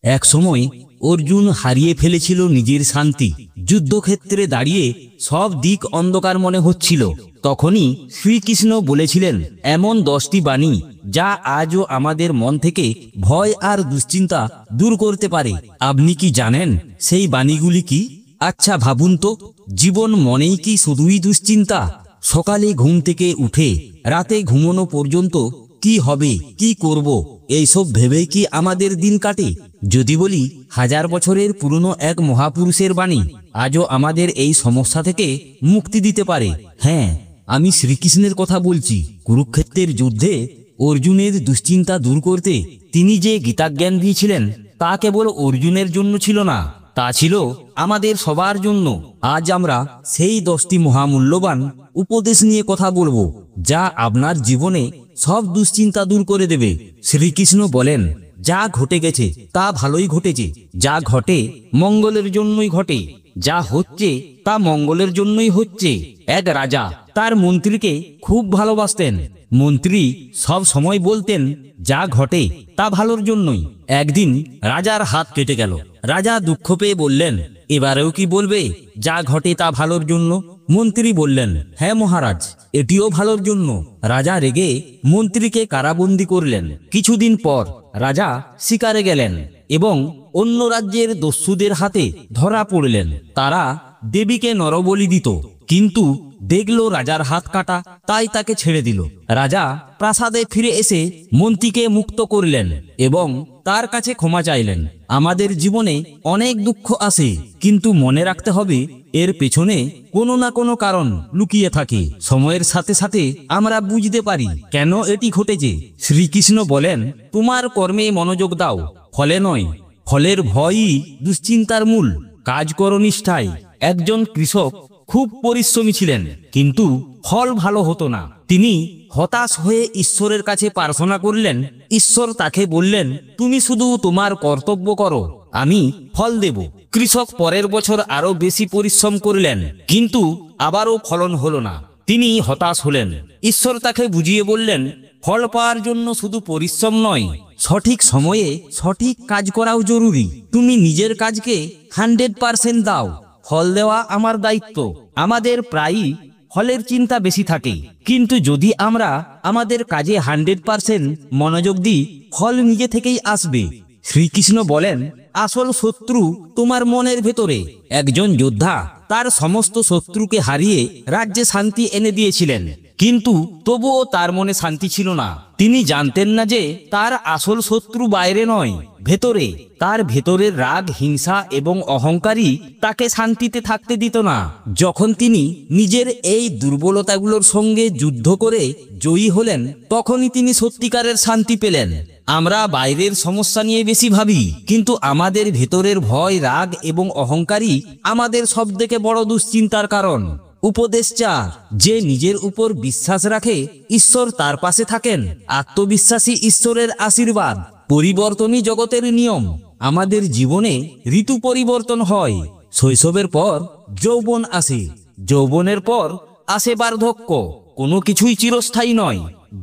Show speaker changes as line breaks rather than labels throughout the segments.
এক সময় অর্জুন হারিয়ে ফেলেছিল নিজের শান্তি। যুদ্ধক্ষেত্রে দাঁড়িয়ে সব দিক অন্ধকার মনে হচ্ছিল। তখনই শ্রীকৃষ্ণ বলেছিলেন এমন 10টি বাণী যা আজও আমাদের মন থেকে ভয় আর দুশ্চিন্তা দূর করতে পারে। আপনি কি জানেন সেই বাণীগুলি কি? আচ্ছা ভাবুন তো, জীবন মনেই কি শুধুই দুশ্চিন্তা? সকালে ঘুম থেকে উঠে রাতে ঘুমানো পর্যন্ত কি হবে, কি করব, এইসব ভেবেই কি আমাদের দিন কাটে? যদি বলি 1000 বছরের পুরনো এক মহাপুরুষের বাণী আজও আমাদের এই সমস্যা থেকে মুক্তি দিতে পারে। হ্যাঁ, আমি শ্রীকৃষ্ণের কথা বলছি। কুরুক্ষেত্রের যুদ্ধে অর্জুনের দুশ্চিন্তা দূর করতে তিনি যে গীতাজ্ঞান দিয়েছিলেন তা কেবল অর্জুনের জন্য ছিল না, তা ছিল আমাদের সবার জন্য। আজ আমরা সেই 10টি মহামূল্যবান উপদেশ নিয়ে কথা বলবো, যা আপনার জীবনে সব দুশ্চিন্তা দূর করে দেবে। শ্রীকৃষ্ণ বলেন, যা ঘটে গেছে তা ভালোই ঘটেছে, যা ঘটে মঙ্গলের জন্যই ঘটে, যা হচ্ছে তা মঙ্গলের জন্যই হচ্ছে। এক রাজা তার মন্ত্রীকে খুব ভালোবাসতেন। মন্ত্রী সব সময় বলতেন যা ঘটে তা ভালোর জন্যই। একদিন রাজার হাত কেটে গেল। রাজা দুঃখ পেয়ে বললেন, এবারেও কি বলবে যা ঘটে তা ভালোর জন্য? মন্ত্রী বললেন, হ্যাঁ মহারাজ, এটিও ভালোর জন্য। রাজা রেগে মন্ত্রীকে কারাবন্দী করলেন। কিছুদিন পর রাজা শিকারে গেলেন এবং অন্য রাজ্যের দস্যুদের হাতে ধরা পড়লেন। তারা দেবীকে নরবলি দিত, কিন্তু দেখলো রাজার হাত কাটা, তাই তাকে ছেড়ে দিল। রাজা প্রাসাদে ফিরে এসে মন্ত্রীকে মুক্ত করলেন এবং তার কাছে ক্ষমা চাইলেন। আমাদের জীবনে অনেক দুঃখ আসে, কিন্তু মনে রাখতে হবে এর পেছনে কোনো না কোনো কারণ লুকিয়ে থাকে। সময়ের সাথে সাথে আমরা বুঝতে পারি কেন এটি ঘটেছে। শ্রীকৃষ্ণ বলেন, তোমার কর্মে মনোযোগ দাও, ফলে নয়। ফলের ভয়ই দুশ্চিন্তার মূল। কাজ করো নিষ্ঠায়। একজন কৃষক খুব পরিশ্রমী ছিলেন, কিন্তু ফল ভালো হতো না। তিনি হতাশ হয়ে ঈশ্বরের কাছে প্রার্থনা করলেন। ঈশ্বর তাকে বললেন, তুমি শুধু তোমার কর্তব্য করো, আমি ফল দেব। কৃষক পরের বছর আরো বেশি পরিশ্রম করলেন, কিন্তু আবারও ফলন হলো না। তিনি হতাশ হলেন। ঈশ্বর তাকে বুঝিয়ে বললেন, ফল পাওয়ার জন্য শুধু পরিশ্রম নয়, সঠিক সময়ে সঠিক কাজ করাও জরুরি। তুমি নিজের কাজকে 100% দাও, ফল দেওয়া আমার দায়িত্ব। আমাদের প্রায়ই ফলের চিন্তা বেশি থাকে, কিন্তু যদি আমরা আমাদের কাজে 100% মনোযোগ দিই, ফল নিজে থেকেই আসবে। শ্রীকৃষ্ণ বলেন, আসল শত্রু তোমার মনের ভেতরে। একজন যোদ্ধা তার সমস্ত শত্রুকে হারিয়ে রাজ্যে শান্তি এনে দিয়েছিলেন, কিন্তু তবুও তার মনে শান্তি ছিল না। তিনি জানতেন না যে তার আসল শত্রু বাইরে নয়, ভেতরে। তার ভেতরের রাগ, হিংসা এবং অহংকারই তাকে শান্তিতে থাকতে দিত না। যখন তিনি নিজের এই দুর্বলতাগুলোর সঙ্গে যুদ্ধ করে জয়ী হলেন, তখনই তিনি সত্যিকারের শান্তি পেলেন। আমরা বাইরের সমস্যা নিয়ে বেশি ভাবি, কিন্তু আমাদের ভেতরের ভয়, রাগ এবং অহংকারই আমাদের সবথেকে বড় দুশ্চিন্তার কারণ। উপদেশ 4, যে নিজের উপর বিশ্বাস রাখে ঈশ্বর তার পাশে থাকেন। আত্মবিশ্বাসী ঈশ্বরের আশীর্বাদ। পরিবর্তনই জগতের নিয়ম। আমাদের জীবনে ঋতু পরিবর্তন হয়। শৈশবের পর যৌবন আসে, যৌবনের পর আসে বার্ধক্য। কোনো কিছুই চিরস্থায়ী নয়।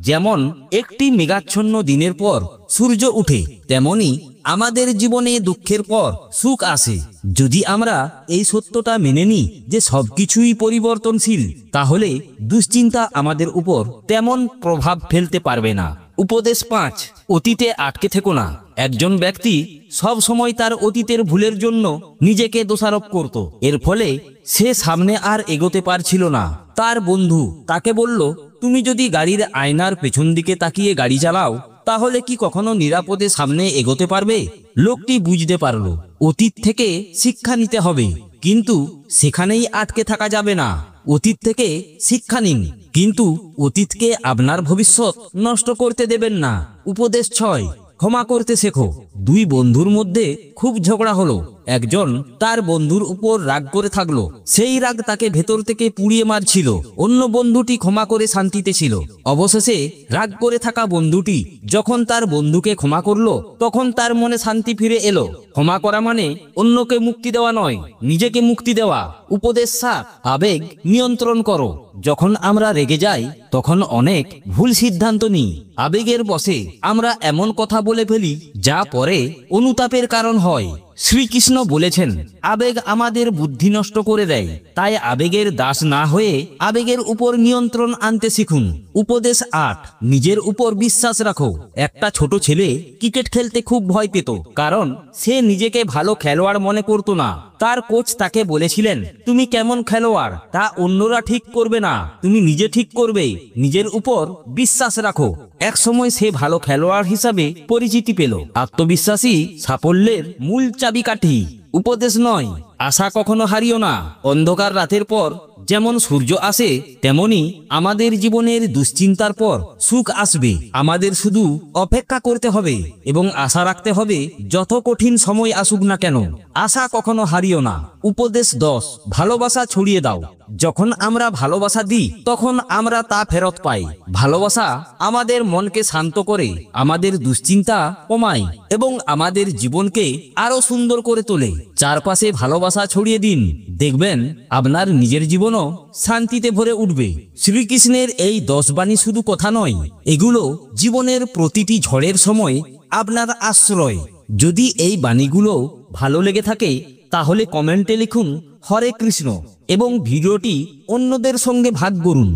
যেমন একটি মেঘাচ্ছন্ন দিনের পর সূর্য উঠে, তেমনি আমাদের জীবনে দুঃখের পর সুখ আসে। যদি আমরা এই সত্যটা মেনে নিই যে সবকিছুই পরিবর্তনশীল, তাহলে দুশ্চিন্তা আমাদের উপর তেমন প্রভাব ফেলতে পারবে না। উপদেশ 5, অতীতে আটকে থেকো না। একজন ব্যক্তি সব সময় তার অতীতের ভুলের জন্য নিজেকে দোষারোপ করত। এর ফলে সে সামনে আর এগোতে পারছিল না। তার বন্ধু তাকে বলল, তুমি যদি গাড়ির আয়নার পেছন দিকে তাকিয়ে গাড়ি চালাও, তাহলে কি কখনো নিরাপদে সামনে এগোতে পারবে? লোকটি বুঝতে পারল, অতীত থেকে শিক্ষা নিতে হবে, কিন্তু সেখানেই আটকে থাকা যাবে না। অতীত থেকে শিক্ষা নিন, কিন্তু অতীতকে আপনার ভবিষ্যৎ নষ্ট করতে দেবেন না। উপদেশ 6, ক্ষমা করতে শেখো। দুই বন্ধুর মধ্যে খুব ঝগড়া হলো। একজন তার বন্ধুর উপর রাগ করে থাকলো। সেই রাগ তাকে ভেতর থেকে পুড়িয়ে মারছিল। অন্য বন্ধুটি ক্ষমা করে শান্তিতে ছিল। অবশেষে রাগ করে থাকা বন্ধুটি যখন তার বন্ধুকে ক্ষমা করলো, তখন তার মনে শান্তি ফিরে এলো। ক্ষমা করা মানে অন্যকে মুক্তি দেওয়া নয়, নিজেকে মুক্তি দেওয়া। উপদেশ 7, আবেগ নিয়ন্ত্রণ করো। যখন আমরা রেগে যাই, তখন অনেক ভুল সিদ্ধান্ত নিই। আবেগের বশে আমরা এমন কথা বলে ফেলি যা পরে পরে অনুতাপের কারণ হয়। শ্রীকৃষ্ণ বলেছেন, আবেগ আমাদের বুদ্ধি নষ্ট করে দেয়, তাই আবেগের দাস না হয়ে আবেগের উপর নিয়ন্ত্রণ আনতে শিখুন। উপদেশ 8, নিজের উপর বিশ্বাস রাখো। একটা ছোট ছেলে ক্রিকেট খেলতে খুব ভয় পেত, কারণ সে নিজেকে ভালো খেলোয়াড় মনে করত না। তার কোচ তাকে বলেছিলেন, তুমি কেমন খেলোয়াড় তা অন্যরা ঠিক করবে না, তুমি নিজে ঠিক করবে, নিজের উপর বিশ্বাস রাখো। এক সময় সে ভালো খেলোয়াড় হিসাবে পরিচিতি পেল। আত্মবিশ্বাসী সাফল্যের মূল চাবিকাঠি। উপদেশ 9, আশা কখনো হারিও না। অন্ধকার রাতের পর যেমন সূর্য আসে, তেমনি আমাদের জীবনের দুশ্চিন্তার পর সুখ আসবে। আমাদের শুধু অপেক্ষা করতে হবে এবং আশা রাখতে হবে, যত কঠিন সময় আসুক না কেন। আশা কখনো হারিও না। উপদেশ 10, ভালোবাসা ছড়িয়ে দাও। যখন আমরা ভালোবাসা দিই, তখন আমরা তা ফেরত পাই। ভালোবাসা আমাদের মনকে শান্ত করে, আমাদের দুশ্চিন্তা কমায় এবং আমাদের জীবনকে আরো সুন্দর করে তোলে। চারপাশে ভালোবাসা ছড়িয়ে দিন, দেখবেন আপনার নিজের জীবনও শান্তিতে ভরে উঠবে। শ্রীকৃষ্ণের এই 10 বাণী শুধু কথা নয়, এগুলো জীবনের প্রতিটি ঝড়ের সময় আপনার আশ্রয়। যদি এই বাণীগুলো ভালো লেগে থাকে, তাহলে কমেন্টে লিখুন হরে কৃষ্ণ এবং ভিডিওটি অন্যদের সঙ্গে ভাগ করুন।